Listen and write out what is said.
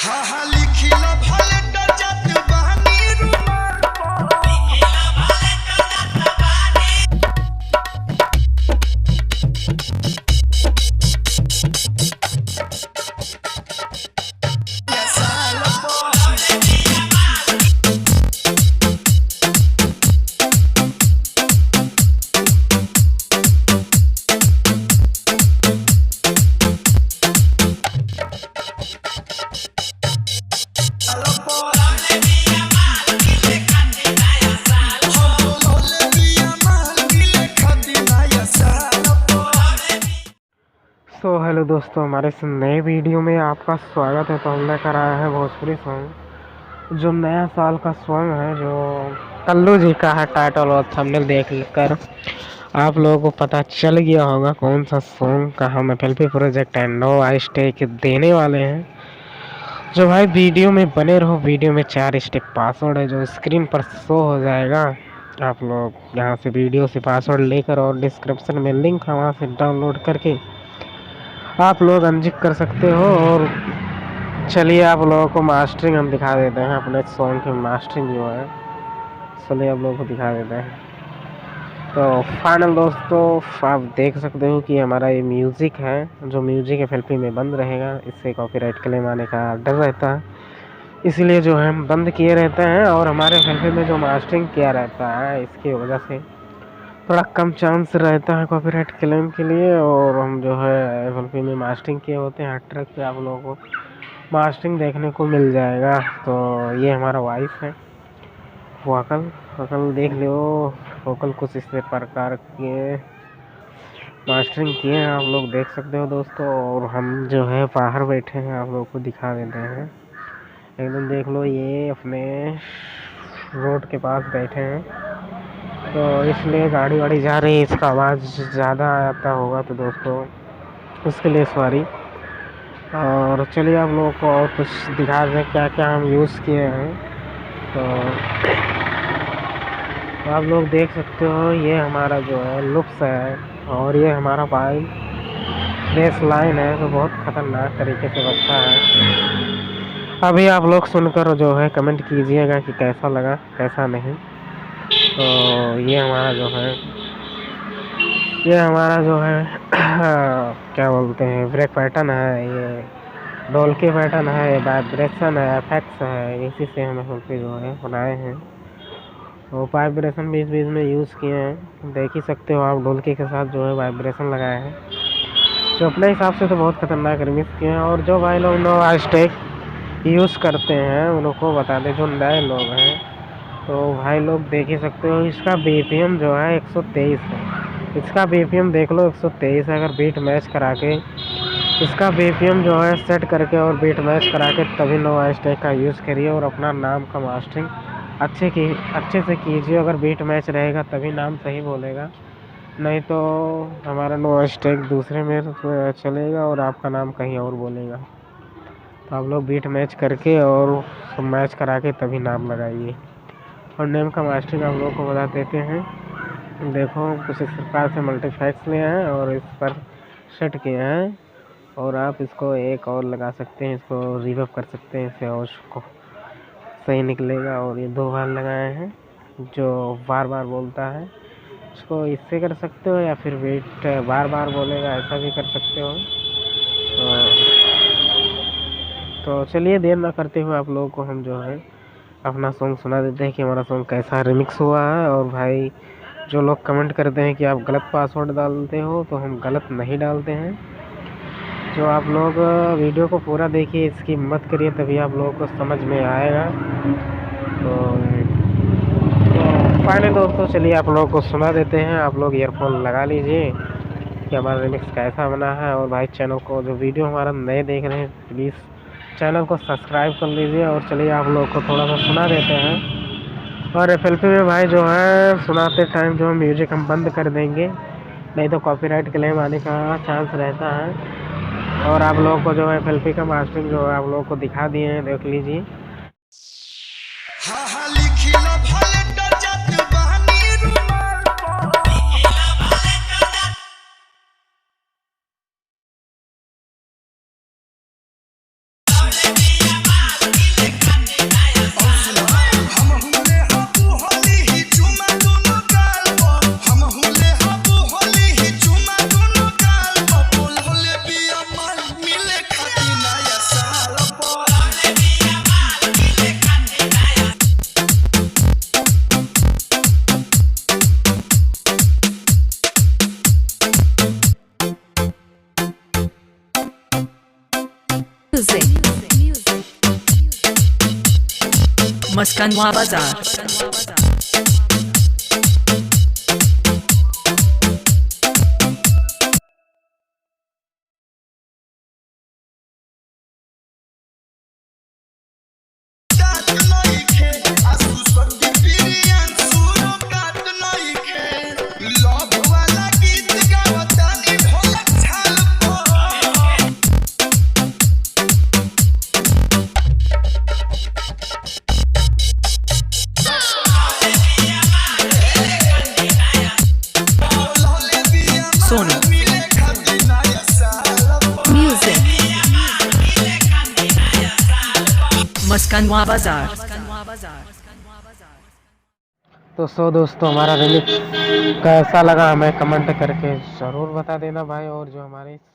हा हा लिखिला भले डजत बहनी रुमाल पर लिखिला भले डजत बहनी या साल हेलो दोस्तों, हमारे इस नए वीडियो में आपका स्वागत है। तो हमने कराया है भोजपुरी सॉन्ग जो नया साल का सॉन्ग है, जो कल्लू जी का है। टाइटल और थंबनेल देख कर आप लोगों को पता चल गया होगा कौन सा सॉन्ग का हम FLP प्रोजेक्ट एंड नो आई स्टेक देने वाले हैं। जो भाई वीडियो में बने रहो। वीडियो में 4 स्टेप पासवर्ड है जो स्क्रीन पर शो हो जाएगा। आप लोग यहाँ से वीडियो से पासवर्ड लेकर और डिस्क्रिप्शन में लिंक है, वहाँ से डाउनलोड करके आप लोग अनजिप कर सकते हो। और चलिए आप लोगों को मास्टरिंग हम दिखा देते हैं। अपने सॉन्ग की मास्टरिंग जो है, चलिए आप लोगों को दिखा देते हैं। तो फाइनल दोस्तों, आप देख सकते हो कि हमारा ये म्यूज़िक है, जो म्यूज़िक FLP में बंद रहेगा। इससे कॉपीराइट क्लेम आने का डर रहता है, इसीलिए जो है हम बंद किए रहते हैं। और हमारे FLP में जो मास्टरिंग किया रहता है, इसकी वजह से थोड़ा कम चांस रहता है कॉपीराइट क्लेम के लिए। और हम जो है FLP में मास्टरिंग किए होते हैं। हर ट्रैक पे आप लोगों को मास्टरिंग देखने को मिल जाएगा। तो ये हमारा वॉइस है, वोकल देख लो। वोकल कुछ इस प्रकार के मास्टरिंग किए हैं, आप लोग देख सकते हो दोस्तों। और हम जो है बाहर बैठे हैं, आप लोग को दिखा देते हैं। एकदम देख लो, ये अपने रोड के पास बैठे हैं, तो इसलिए गाड़ी वाड़ी जा रही है, इसका आवाज़ ज़्यादा आता होगा तो दोस्तों उसके लिए सॉरी। और चलिए आप लोगों को और कुछ दिखा दें क्या क्या हम यूज़ किए हैं। तो आप लोग देख सकते हो, ये हमारा जो है लुप्स है, और ये हमारा बाइक बेस लाइन है, तो बहुत ख़तरनाक तरीके से बजता है। अभी आप लोग सुनकर जो है कमेंट कीजिएगा कि कैसा लगा कैसा नहीं। तो ये हमारा जो है क्या बोलते हैं, ब्रेक पैटर्न है, ये डोल के पैटर्न है, वाइब्रेशन है, एफेक्ट्स है। इसी से हम FLP जो है बनाए हैं। और वाइब्रेशन बीच बीच में यूज़ किए हैं, देख ही सकते हो आप। डोलके के साथ जो है वाइब्रेशन लगाए हैं, जो अपने हिसाब से तो बहुत ख़तरनाक रिमिक्स किए हैं। और जो भाई लोग नो हैशटैग यूज़ करते हैं उन लोग को बता दें, जो नए लोग हैं, तो भाई लोग देख ही सकते हो। इसका BPM जो है 123 है। इसका BPM देख लो 123 है। अगर बीट मैच करा के इसका BPM जो है सेट करके और बीट मैच करा के तभी नो हैशटैग का यूज़ करिए। और अपना नाम का मास्टरिंग अच्छे से कीजिए। अगर बीट मैच रहेगा तभी नाम सही बोलेगा, नहीं तो हमारा नो हैशटैग दूसरे में चलेगा और आपका नाम कहीं और बोलेगा। तो आप लोग बीट मैच करके और मैच करा के तभी नाम लगाइए। और नेम का मास्टरिंग आप लोगों को बता देते हैं। देखो कुछ इस प्रकार से मल्टीफैक्स लिए हैं और इस पर सेट किए हैं। और आप इसको एक और लगा सकते हैं, इसको रिवर्ब कर सकते हैं, इससे और को सही निकलेगा। और ये 2 बार लगाए हैं जो बार बार बोलता है, इसको इससे कर सकते हो या फिर वेट बार बार बोलेगा, ऐसा भी कर सकते हो। तो चलिए देर ना करते हुए आप लोगों को हम जो है अपना सॉन्ग सुना देते हैं कि हमारा सॉन्ग कैसा रिमिक्स हुआ है। और भाई जो लोग कमेंट करते हैं कि आप गलत पासवर्ड डालते हो, तो हम गलत नहीं डालते हैं। जो आप लोग वीडियो को पूरा देखिए, इसकी मत करिए, तभी आप लोगों को समझ में आएगा। तो फाइनल दोस्तों, चलिए आप लोगों को सुना देते हैं। आप लोग ईयरफोन लगा लीजिए कि हमारा रिमिक्स कैसा बना है। और भाई चैनल को, जो वीडियो हमारा नए देख रहे हैं, प्लीज़ चैनल को सब्सक्राइब कर लीजिए। और चलिए आप लोगों को थोड़ा सा सुना देते हैं। और FLP में भाई जो है सुनाते टाइम जो है म्यूजिक हम बंद कर देंगे, नहीं तो कॉपीराइट क्लेम आने का चांस रहता है। और आप लोगों को जो है FLP का मास्टरिंग जो है आप लोगों को दिखा दिए हैं, देख लीजिए। हा हा लिखिला भले डजत बहनी रुमाल पर लिखिला भले डजत Music. Maskanwa Bazaar. काट नइखे आसु सब बिरियान सुरो काट नइखे लव वाला गीत गावतानी ढोलक छाल पर लहले बिया Sonu. मिले खाती नया साल पर Music. Maskanwa Bazaar. तो दोस्तों हमारा रिमिक्स कैसा लगा हमें कमेंट करके ज़रूर बता देना भाई। और जो हमारे इस